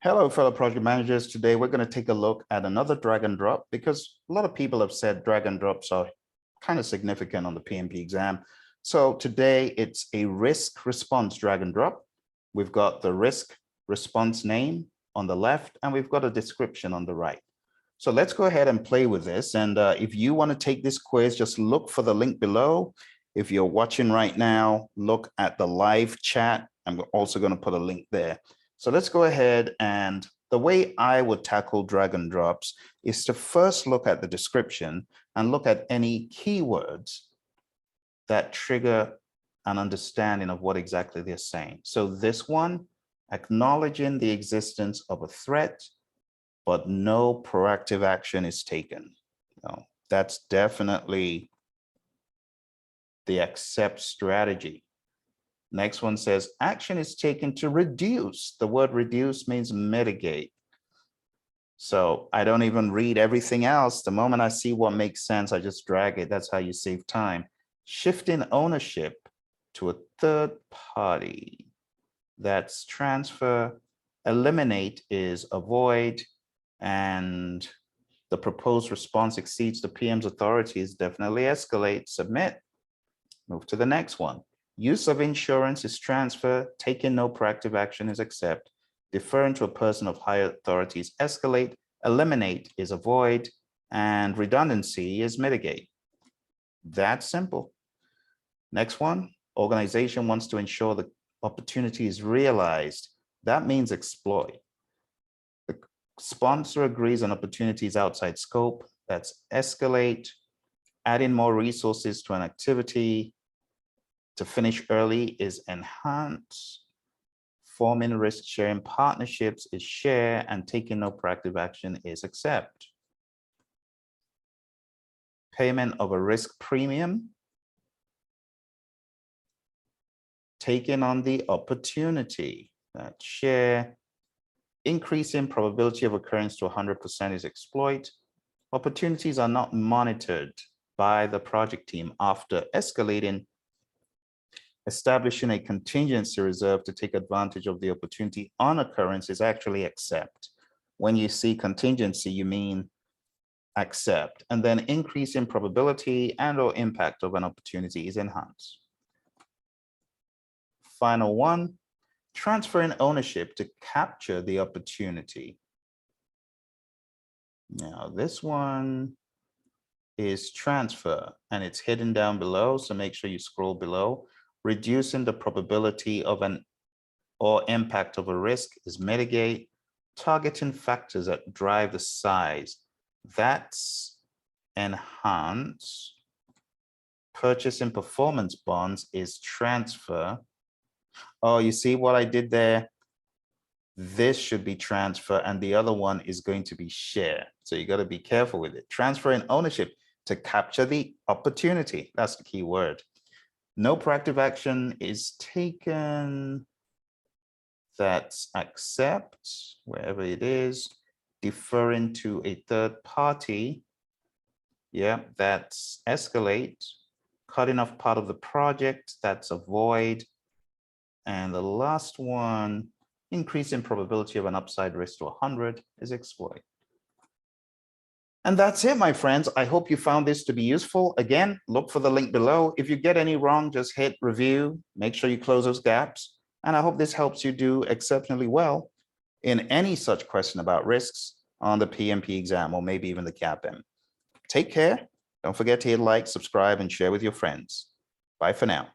Hello, fellow project managers. Today, we're going to take a look at another drag and drop because a lot of people have said drag and drops are kind of significant on the PMP exam. So today it's a risk response drag and drop. We've got the risk response name on the left, and we've got a description on the right. So let's go ahead and play with this. And if you want to take this quiz, just look for the link below. If you're watching right now, look at the live chat. I'm also going to put a link there. So let's go ahead, and the way I would tackle drag and drops is to first look at the description and look at any keywords that trigger an understanding of what exactly they're saying. So this one, acknowledging the existence of a threat, but no proactive action is taken. No, that's definitely the accept strategy. Next one says action is taken to reduce. The word reduce means mitigate. So I don't even read everything else. The moment I see what makes sense, I just drag it. That's how you save time. Shifting ownership to a third party. That's transfer. Eliminate is avoid. And the proposed response exceeds the PM's authorities. Definitely escalate. Submit. Move to the next one. Use of insurance is transfer, taking no proactive action is accept, deferring to a person of higher authority is escalate, eliminate is avoid, and redundancy is mitigate. That's simple. Next one, organization wants to ensure the opportunity is realized. That means exploit. The sponsor agrees on opportunities outside scope. That's escalate, adding more resources to an activity. To finish early is enhance, forming risk-sharing partnerships is share, and taking no proactive action is accept. Payment of a risk premium, taking on the opportunity, that's share. Increasing probability of occurrence to 100% is exploit. Opportunities are not monitored by the project team after escalating. Establishing a contingency reserve to take advantage of the opportunity on occurrence is actually accept. When you see contingency, you mean accept. And then increase in probability and or impact of an opportunity is enhance. Final one, transferring ownership to capture the opportunity. Now this one is transfer, and it's hidden down below, so make sure you scroll below. Reducing the probability of an or impact of a risk is mitigate. Targeting factors that drive the size, that's enhance. Purchasing performance bonds is transfer. Oh, you see what I did there? This should be transfer, and the other one is going to be share. So you got to be careful with it. Transferring ownership to capture the opportunity. That's the key word. No proactive action is taken. That's accept, wherever it is. Deferring to a third party. Yeah, that's escalate. Cutting off part of the project, that's avoid. And the last one, increasing probability of an upside risk to 100 is exploit. And that's it, my friends. I hope you found this to be useful. Again, look for the link below. If you get any wrong, just hit review. Make sure you close those gaps. And I hope this helps you do exceptionally well in any such question about risks on the PMP exam, or maybe even the CAPM. Take care. Don't forget to hit like, subscribe, and share with your friends. Bye for now.